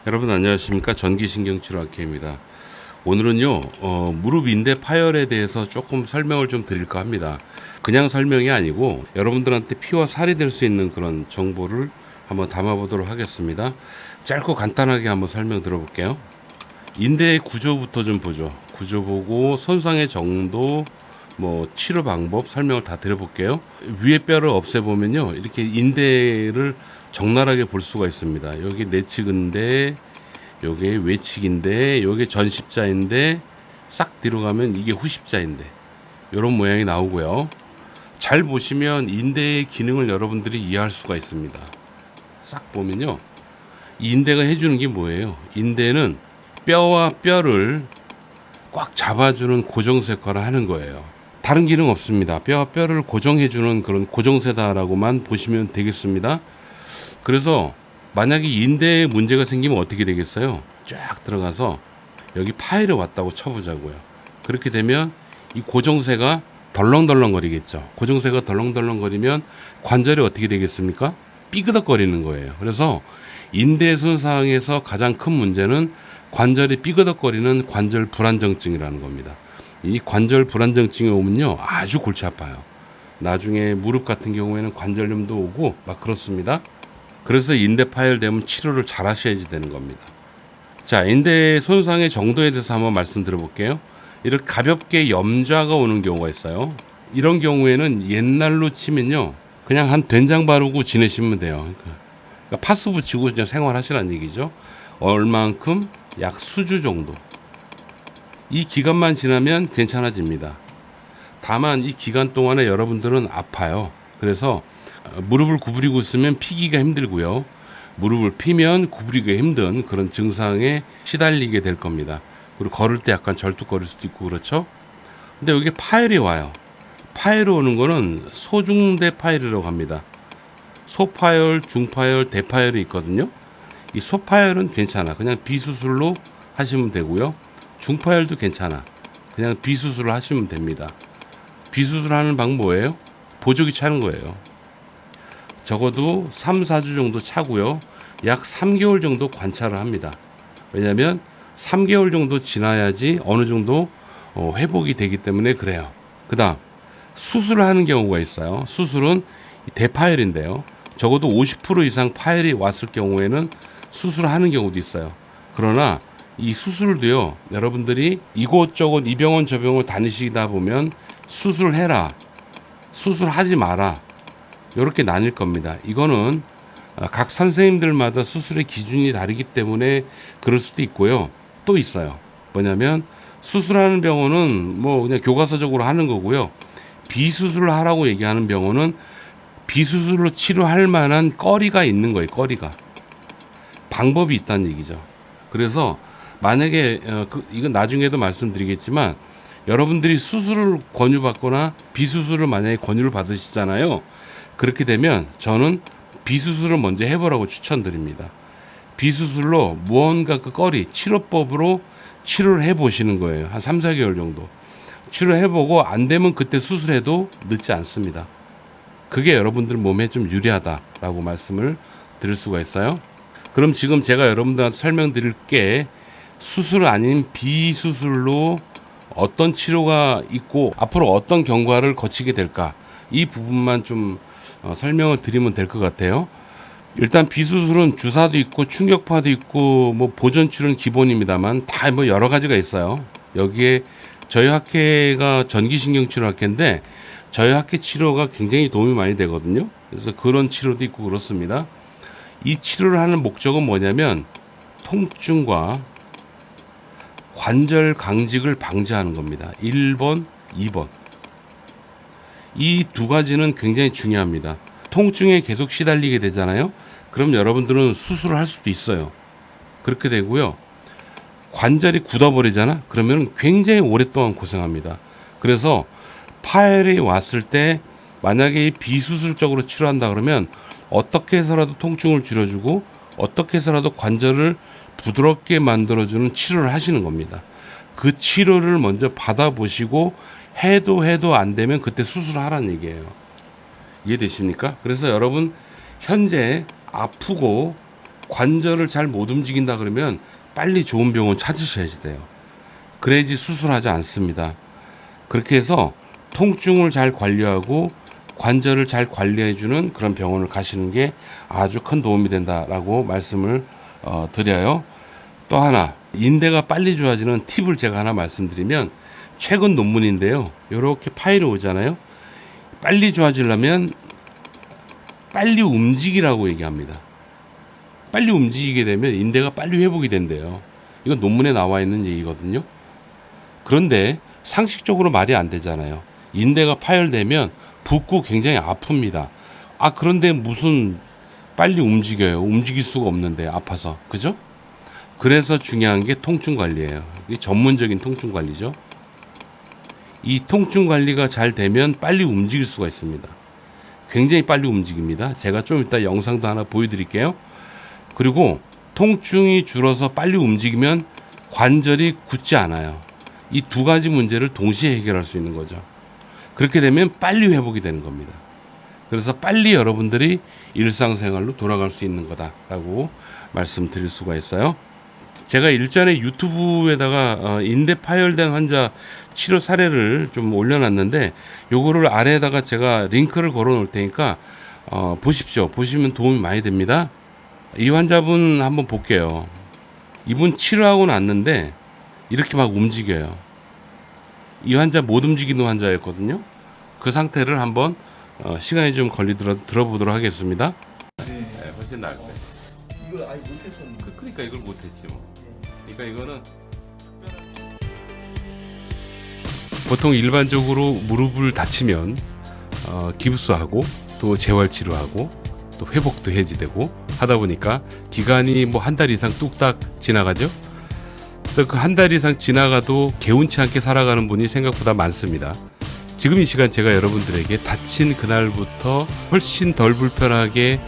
여러분 안녕하십니까. 전기신경치료학회입니다. 오늘은요 무릎 인대 파열에 대해서 조금 설명을 좀 드릴까 합니다. 그냥 설명이 아니고 여러분들한테 피와 살이 될 수 있는 그런 정보를 한번 담아보도록 하겠습니다. 짧고 간단하게 한번 설명 들어볼게요. 인대의 구조부터 좀 보죠. 구조 보고 손상의 정도, 치료 방법 설명을 다 드려볼게요. 위에 뼈를 없애보면요, 이렇게 인대를 적나라하게 볼 수가 있습니다. 여기 내측인데, 요게 외측인데, 요게 전십자인데, 싹 뒤로 가면 이게 후십자인데, 이런 모양이 나오고요. 잘 보시면 인대의 기능을 여러분들이 이해할 수가 있습니다. 싹 보면요, 이 인대가 해주는 게 뭐예요? 인대는 뼈와 뼈를 꽉 잡아주는 고정세 역할을 하는 거예요. 다른 기능 없습니다. 뼈와 뼈를 고정해주는 그런 고정세다라고만 보시면 되겠습니다. 그래서 만약에 인대에 문제가 생기면 어떻게 되겠어요? 쫙 들어가서 여기 파열이 왔다고 쳐보자고요. 그렇게 되면 이 고정세가 덜렁덜렁거리겠죠. 고정세가 덜렁덜렁거리면 관절이 어떻게 되겠습니까? 삐그덕거리는 거예요. 그래서 인대 손상에서 가장 큰 문제는 관절이 삐그덕거리는 관절 불안정증이라는 겁니다. 이 관절 불안정증이 오면요, 아주 골치 아파요. 나중에 무릎 같은 경우에는 관절염도 오고 막 그렇습니다. 그래서 인대 파열되면 치료를 잘 하셔야지 되는 겁니다. 자, 인대 손상의 정도에 대해서 한번 말씀드려 이렇게 가볍게 염좌가 오는 경우가 있어요. 이런 경우에는 옛날로 치면요, 그냥 한 된장 바르고 지내시면 돼요. 그러니까 파스 붙이고 그냥 생활하시라는 얘기죠. 얼만큼? 약 수주 정도. 이 기간만 지나면 괜찮아집니다. 다만 이 기간 동안에 여러분들은 아파요. 그래서 무릎을 구부리고 있으면 피기가 힘들고요. 무릎을 피면 구부리기가 힘든 그런 증상에 시달리게 될 겁니다. 그리고 걸을 때 약간 절뚝거릴 수도 있고 그렇죠. 근데 여기 파열이 와요. 파열이 오는 거는 소중대 파열이라고 합니다. 소파열, 중파열, 대파열이 있거든요. 이 소파열은 괜찮아. 그냥 비수술로 하시면 되고요. 중파열도 괜찮아. 그냥 비수술을 하시면 됩니다. 비수술 하는 방법 뭐예요? 보조기 차는 거예요. 적어도 3, 4주 정도 차고요. 약 3개월 정도 관찰을 합니다. 왜냐하면 3개월 정도 지나야지 어느 정도 회복이 되기 때문에 그래요. 그 다음 수술을 하는 경우가 있어요. 수술은 대파열인데요. 적어도 50% 이상 파열이 왔을 경우에는 수술을 하는 경우도 있어요. 그러나 이 수술도요, 여러분들이 이곳저곳 이 병원 저 병원 다니시다 보면 수술해라, 수술하지 마라, 이렇게 나뉠 겁니다. 이거는 각 선생님들마다 수술의 기준이 다르기 때문에 그럴 수도 있고요. 또 있어요. 뭐냐면 수술하는 병원은 그냥 교과서적으로 하는 거고요. 비수술을 하라고 얘기하는 병원은 비수술로 치료할 만한 거리가 있는 거예요. 거리가. 방법이 있다는 얘기죠. 그래서 만약에 이건 나중에도 말씀드리겠지만 여러분들이 수술을 권유받거나 비수술을 만약에 권유를 받으시잖아요. 그렇게 되면 저는 비수술을 먼저 해보라고 추천드립니다. 비수술로 무언가 그 거리, 치료법으로 치료를 해보시는 거예요. 한 3, 4개월 정도. 치료해보고 안 되면 그때 수술해도 늦지 않습니다. 그게 여러분들 몸에 좀 유리하다라고 말씀을 드릴 수가 있어요. 그럼 지금 제가 여러분들한테 설명드릴 게 수술 아닌 비수술로 어떤 치료가 있고 앞으로 어떤 경과를 거치게 될까, 이 부분만 좀 설명을 드리면 될 것 같아요. 일단 비수술은 주사도 있고 충격파도 있고 보존 치료는 기본입니다만 다 여러 가지가 있어요. 여기에 저희 학회가 전기신경치료학회인데 저희 학회 치료가 굉장히 도움이 많이 되거든요. 그래서 그런 치료도 있고 그렇습니다. 이 치료를 하는 목적은 뭐냐면 통증과 관절 강직을 방지하는 겁니다. 1번, 2번. 이 두 가지는 굉장히 중요합니다. 통증에 계속 시달리게 되잖아요. 그럼 여러분들은 수술을 할 수도 있어요. 그렇게 되고요. 관절이 굳어버리잖아. 그러면 굉장히 오랫동안 고생합니다. 그래서 파열이 왔을 때 만약에 비수술적으로 치료한다 그러면 어떻게 해서라도 통증을 줄여주고 어떻게 해서라도 관절을 부드럽게 만들어주는 치료를 하시는 겁니다. 그 치료를 먼저 받아보시고 해도 안 되면 그때 수술하라는 얘기예요. 이해되십니까? 그래서 여러분 현재 아프고 관절을 잘 못 움직인다 그러면 빨리 좋은 병원 찾으셔야지 돼요. 그래야지 수술하지 않습니다. 그렇게 해서 통증을 잘 관리하고 관절을 잘 관리해주는 그런 병원을 가시는 게 아주 큰 도움이 된다라고 말씀을 드려요. 또 하나, 인대가 빨리 좋아지는 팁을 제가 하나 말씀드리면, 최근 논문인데요. 이렇게 파일이 오잖아요. 빨리 좋아지려면 빨리 움직이라고 얘기합니다. 빨리 움직이게 되면 인대가 빨리 회복이 된대요. 이건 논문에 나와 있는 얘기거든요. 그런데 상식적으로 말이 안 되잖아요. 인대가 파열되면 붓고 굉장히 아픕니다. 그런데 무슨 빨리 움직여요. 움직일 수가 없는데 아파서. 그죠? 그래서 중요한 게 통증 관리예요. 이게 전문적인 통증 관리죠. 이 통증 관리가 잘 되면 빨리 움직일 수가 있습니다. 굉장히 빨리 움직입니다. 제가 좀 이따 영상도 하나 보여드릴게요. 그리고 통증이 줄어서 빨리 움직이면 관절이 굳지 않아요. 이 두 가지 문제를 동시에 해결할 수 있는 거죠. 그렇게 되면 빨리 회복이 되는 겁니다. 그래서 빨리 여러분들이 일상생활로 돌아갈 수 있는 거다라고 말씀드릴 수가 있어요. 제가 일전에 유튜브에다가 인대 파열된 환자 치료 사례를 좀 올려놨는데, 요거를 아래에다가 제가 링크를 걸어 놓을 테니까 보십시오. 보시면 도움이 많이 됩니다. 이 환자분 한번 볼게요. 이분 치료하고 났는데 이렇게 막 움직여요. 이 환자 못 움직이는 환자였거든요. 그 상태를 한번 시간이 좀 들어보도록 하겠습니다. 네, 훨씬 나을 거예요. 이걸 아예 못했었는데. 그러니까 이걸 못했지 뭐. 그러니까 이거는 보통 일반적으로 무릎을 다치면 기부스하고 또 재활치료하고 또 회복도 해지되고 하다 보니까 기간이 뭐 한 달 이상 뚝딱 지나가죠. 그 한 달 이상 지나가도 개운치 않게 살아가는 분이 생각보다 많습니다. 지금 이 시간 제가 여러분들에게 다친 그날부터 훨씬 덜 불편하게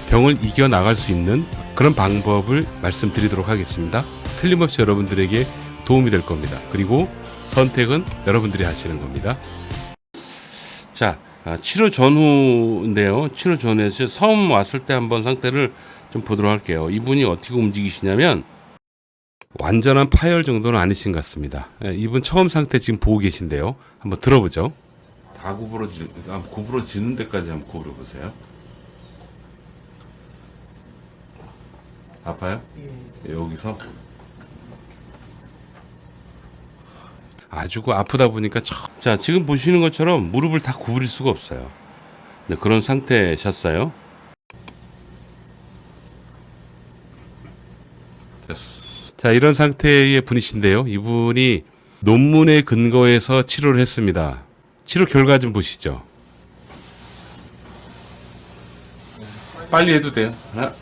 병을 이겨나갈 수 있는 그런 방법을 말씀드리도록 하겠습니다. 틀림없이 여러분들에게 도움이 될 겁니다. 그리고 선택은 여러분들이 하시는 겁니다. 자, 치료 전후인데요. 치료 전에 처음 왔을 때 한번 상태를 좀 보도록 할게요. 이분이 어떻게 움직이시냐면 완전한 파열 정도는 아니신 것 같습니다. 이분 처음 상태 지금 보고 계신데요. 한번 들어보죠. 다 구부러지는 데까지 한번 구부려보세요. 아파요? 예. 여기서 아주 아프다 보니까 자, 지금 보시는 것처럼 무릎을 다 구부릴 수가 없어요. 네, 그런 상태셨어요. 됐어. 자, 이런 상태의 분이신데요. 이분이 논문에 근거해서 치료를 했습니다. 치료 결과 좀 보시죠. 빨리 해도 돼요. 하나,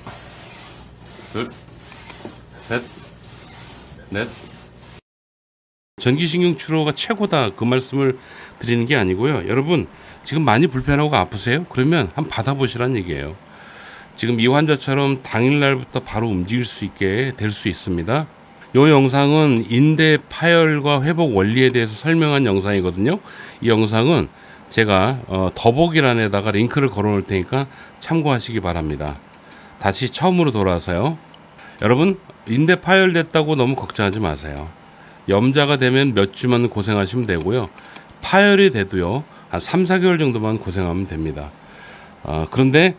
둘, 셋, 넷. 전기신경 치료가 최고다, 그 말씀을 드리는 게 아니고요. 여러분 지금 많이 불편하고 아프세요? 그러면 한번 받아보시라는 얘기예요. 지금 이 환자처럼 당일날부터 바로 움직일 수 있게 될 수 있습니다. 이 영상은 인대 파열과 회복 원리에 대해서 설명한 영상이거든요. 이 영상은 제가 더보기란에다가 링크를 걸어 놓을 테니까 참고하시기 바랍니다. 다시 처음으로 돌아와서요. 여러분, 인대 파열됐다고 너무 걱정하지 마세요. 염자가 되면 몇 주만 고생하시면 되고요. 파열이 돼도요, 한 3, 4개월 정도만 고생하면 됩니다. 그런데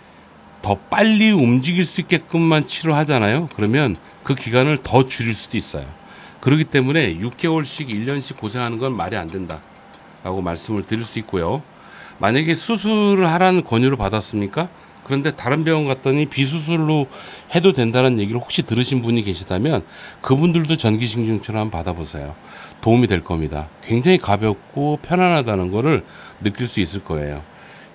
더 빨리 움직일 수 있게끔만 치료하잖아요. 그러면 그 기간을 더 줄일 수도 있어요. 그렇기 때문에 6개월씩 1년씩 고생하는 건 말이 안 된다 라고 말씀을 드릴 수 있고요. 만약에 수술을 하라는 권유를 받았습니까? 그런데 다른 병원 갔더니 비수술로 해도 된다는 얘기를 혹시 들으신 분이 계시다면 그분들도 전기신경치료 한번 받아보세요. 도움이 될 겁니다. 굉장히 가볍고 편안하다는 거를 느낄 수 있을 거예요.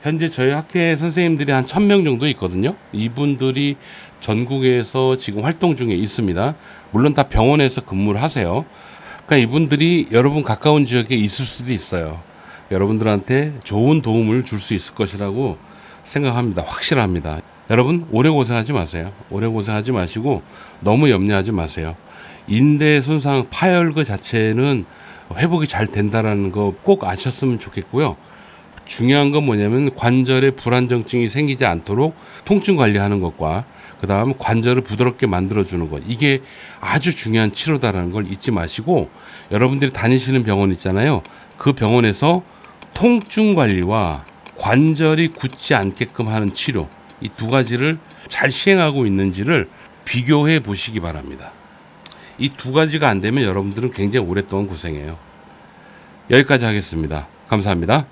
현재 저희 학교에 선생님들이 한 1000명 정도 있거든요. 이분들이 전국에서 지금 활동 중에 있습니다. 물론 다 병원에서 근무를 하세요. 그러니까 이분들이 여러분 가까운 지역에 있을 수도 있어요. 여러분들한테 좋은 도움을 줄 수 있을 것이라고 생각합니다. 확실합니다. 여러분 오래 고생하지 마세요. 오래 고생하지 마시고 너무 염려하지 마세요. 인대 손상 파열 그 자체는 회복이 잘 된다라는 거 꼭 아셨으면 좋겠고요. 중요한 건 뭐냐면 관절에 불안정증이 생기지 않도록 통증 관리하는 것과 그 다음 관절을 부드럽게 만들어주는 것. 이게 아주 중요한 치료다라는 걸 잊지 마시고 여러분들이 다니시는 병원 있잖아요. 그 병원에서 통증 관리와 관절이 굳지 않게끔 하는 치료, 이 두 가지를 잘 시행하고 있는지를 비교해 보시기 바랍니다. 이 두 가지가 안 되면 여러분들은 굉장히 오랫동안 고생해요. 여기까지 하겠습니다. 감사합니다.